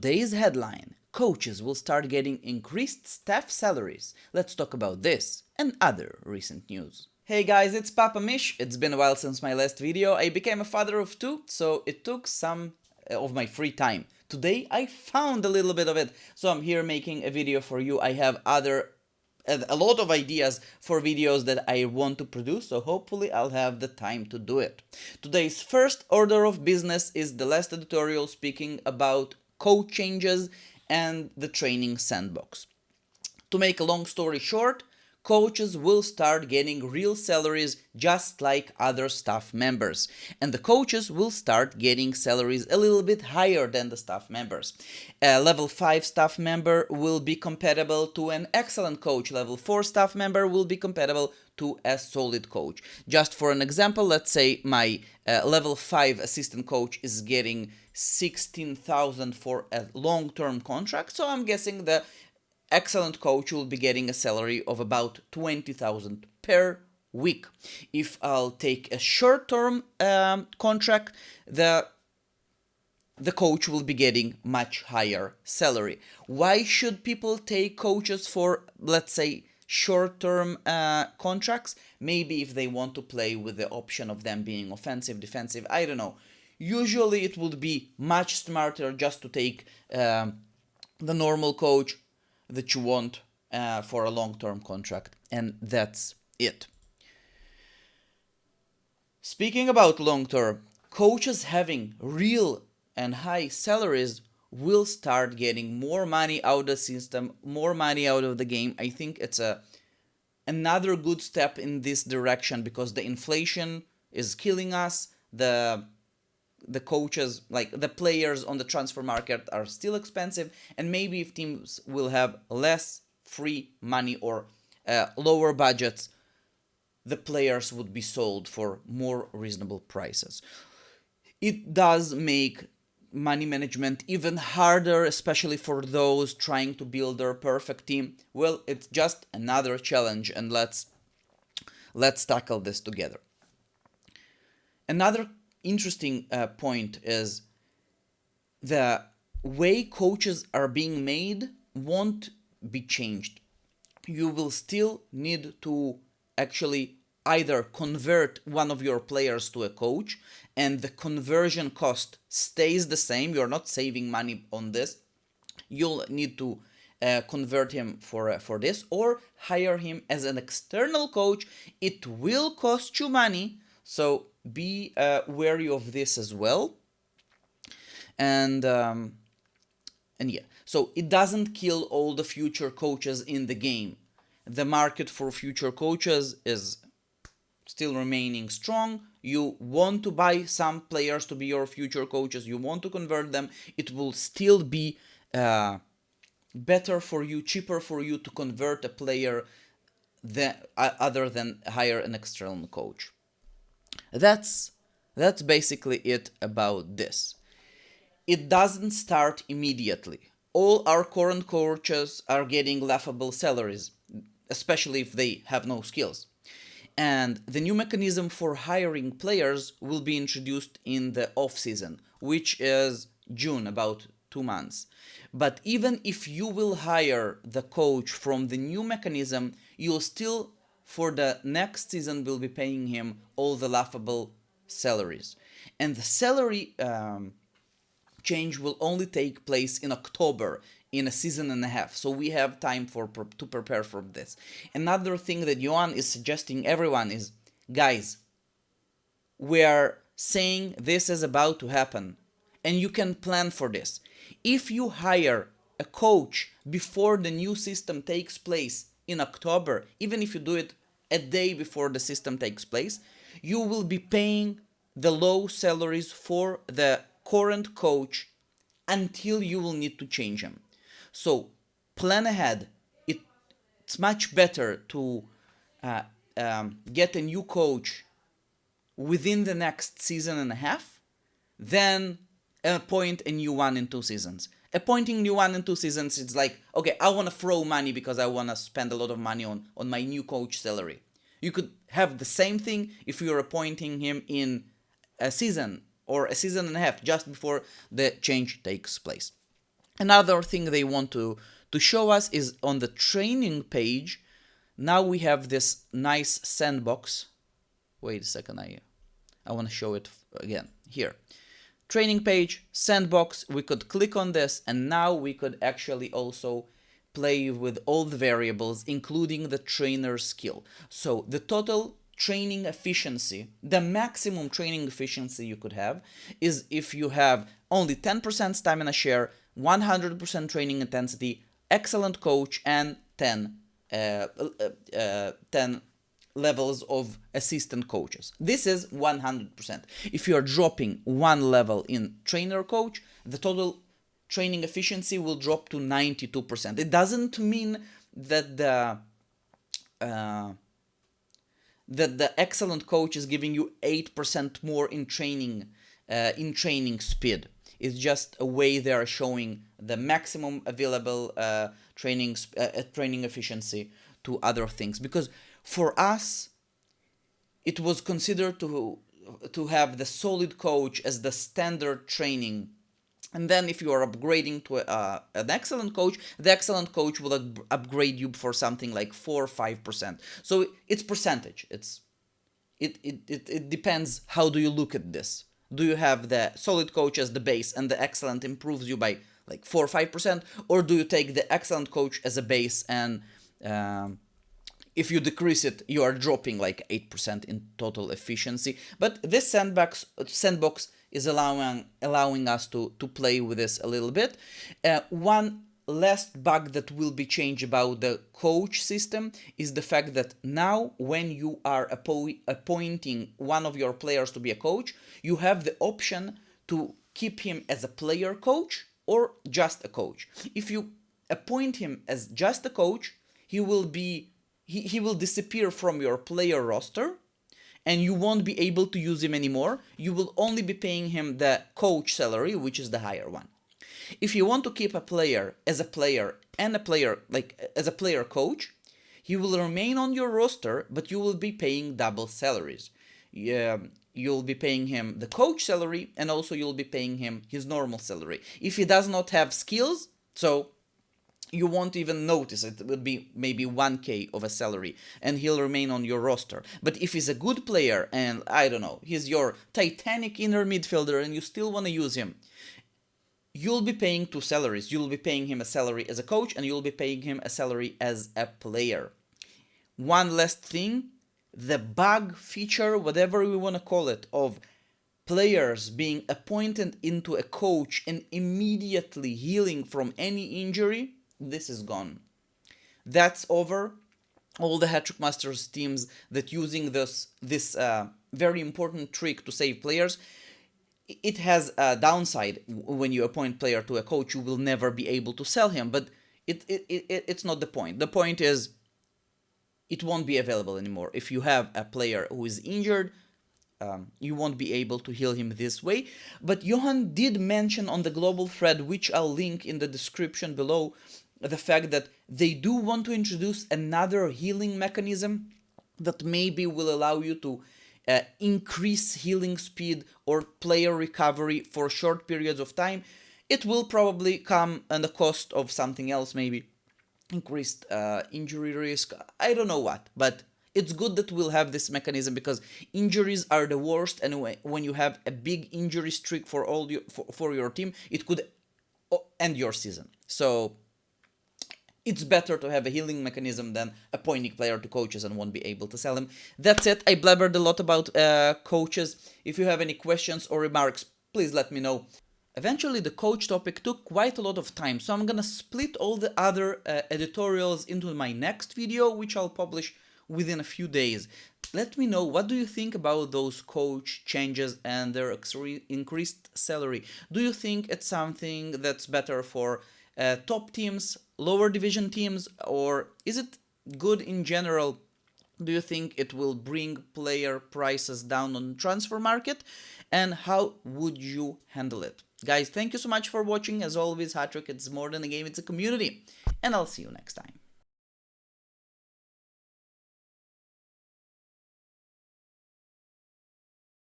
Today's headline: coaches will start getting increased staff salaries. Let's talk about this and other recent news. Hey guys, it's Papa Mish. It's been a while since my last video. I became a father of two, so it took some of my free time. Today I found a little bit of it, so I'm here making a video for you. I have a lot of ideas for videos that I want to produce, so hopefully I'll have the time to do it. Today's first order of business is the last editorial speaking about code changes and the training sandbox. To make a long story short, coaches will start getting real salaries just like other staff members. And the coaches will start getting salaries a little bit higher than the staff members. A level 5 staff member will be compatible to an excellent coach. Level 4 staff member will be compatible to a solid coach. Just for an example, let's say my level 5 assistant coach is getting 16,000 for a long-term contract. So I'm guessing the excellent coach will be getting a salary of about 20,000 per week. If I'll take a short-term contract, the coach will be getting much higher salary. Why should people take coaches for, let's say, short-term contracts? Maybe if they want to play with the option of them being offensive, defensive, I don't know. Usually it would be much smarter just to take the normal coach that you want for a long-term contract, and that's it. Speaking about long-term, coaches having real and high salaries will start getting more money out of the system, more money out of the game. I think it's another good step in this direction because the inflation is killing us. The coaches, like the players on the transfer market, are still expensive, and maybe if teams will have less free money or lower budgets, the players would be sold for more reasonable prices. It does make money management even harder, especially for those trying to build their perfect team. Well, it's just another challenge, and let's tackle this together. Another interesting point is the way coaches are being made won't be changed. You will still need to actually either convert one of your players to a coach, and the conversion cost stays the same. You're not saving money on this. You'll need to convert him for this, or hire him as an external coach. It will cost you money, so be wary of this as well. And yeah, so it doesn't kill all the future coaches in the game. The market for future coaches is still remaining strong. You want to buy some players to be your future coaches, you want to convert them, it will still be better for you, cheaper for you to convert a player other than hire an external coach. That's basically it about this. It doesn't start immediately. All our current coaches are getting laughable salaries, especially if they have no skills. And the new mechanism for hiring players will be introduced in the off-season, which is June, about 2 months. But even if you will hire the coach from the new mechanism, you'll still, for the next season, will be paying him all the laughable salaries. And the salary change will only take place in October, in a season and a half, so we have time to prepare for this. Another thing that Johan is suggesting everyone is, guys, we are saying this is about to happen, and you can plan for this. If you hire a coach before the new system takes place in October, even if you do it a day before the system takes place, you will be paying the low salaries for the current coach until you will need to change him. So plan ahead. It's much better to get a new coach within the next season and a half than appoint a new one in 2 seasons. Appointing new one in 2 seasons, it's like, okay, I want to throw money because I want to spend a lot of money on my new coach salary. You could have the same thing if you're appointing him in a season or a season and a half just before the change takes place. Another thing they want to show us is on the training page. Now we have this nice sandbox. Wait a second, I want to show it again here. Training page, sandbox, we could click on this, and now we could actually also play with all the variables, including the trainer skill. So the total training efficiency, the maximum training efficiency you could have, is if you have only 10% stamina share, 100% training intensity, excellent coach, and 10 levels of assistant coaches. This is 100%. If you are dropping one level in trainer coach, the total training efficiency will drop to 92%. It doesn't mean that the excellent coach is giving you 8% more in training speed. It's just a way they are showing the maximum available training efficiency to other things. Because for us, it was considered to have the solid coach as the standard training. And then if you are upgrading to an excellent coach, the excellent coach will upgrade you for something like 4 or 5%. So it's percentage. It depends how do you look at this. Do you have the solid coach as the base and the excellent improves you by like 4 or 5%? Or do you take the excellent coach as a base and if you decrease it, you are dropping like 8% in total efficiency? But this sandbox is allowing us to play with this a little bit. One last bug that will be changed about the coach system is the fact that now when you are appointing one of your players to be a coach, you have the option to keep him as a player coach or just a coach. If you appoint him as just a coach, he will disappear from your player roster and you won't be able to use him anymore. You will only be paying him the coach salary, which is the higher one. If you want to keep a player as a player and a player as a player coach, he will remain on your roster, but you will be paying double salaries. You'll be paying him the coach salary and also you'll be paying him his normal salary. If he does not have skills, so you won't even notice it. It will be maybe 1K of a salary and he'll remain on your roster. But if he's a good player and I don't know, he's your titanic inner midfielder and you still want to use him, you'll be paying two salaries. You'll be paying him a salary as a coach and you'll be paying him a salary as a player. One last thing, the bug feature, whatever we want to call it, of players being appointed into a coach and immediately healing from any injury, this is gone. That's over. All the Hat-Trick Masters teams that using this very important trick to save players, it has a downside. When you appoint player to a coach, you will never be able to sell him, but it's not the point. The point is it won't be available anymore. If you have a player who is injured, you won't be able to heal him this way. But Johan did mention on the global thread, which I'll link in the description below, the fact that they do want to introduce another healing mechanism that maybe will allow you to increase healing speed or player recovery for short periods of time. It will probably come at the cost of something else, maybe increased injury risk. I don't know what, but it's good that we'll have this mechanism because injuries are the worst, and when you have a big injury streak for your team, it could end your season. So it's better to have a healing mechanism than appointing player to coaches and won't be able to sell them. That's it. I blabbered a lot about coaches. If you have any questions or remarks, please let me know. Eventually, the coach topic took quite a lot of time, so I'm gonna split all the other editorials into my next video, which I'll publish within a few days. Let me know, what do you think about those coach changes and their increased salary? Do you think it's something that's better for top teams, lower division teams, or is it good in general? Do you think it will bring player prices down on transfer market? And how would you handle it? Guys, thank you so much for watching. As always, Hat-Trick, it's more than a game, it's a community. And I'll see you next time.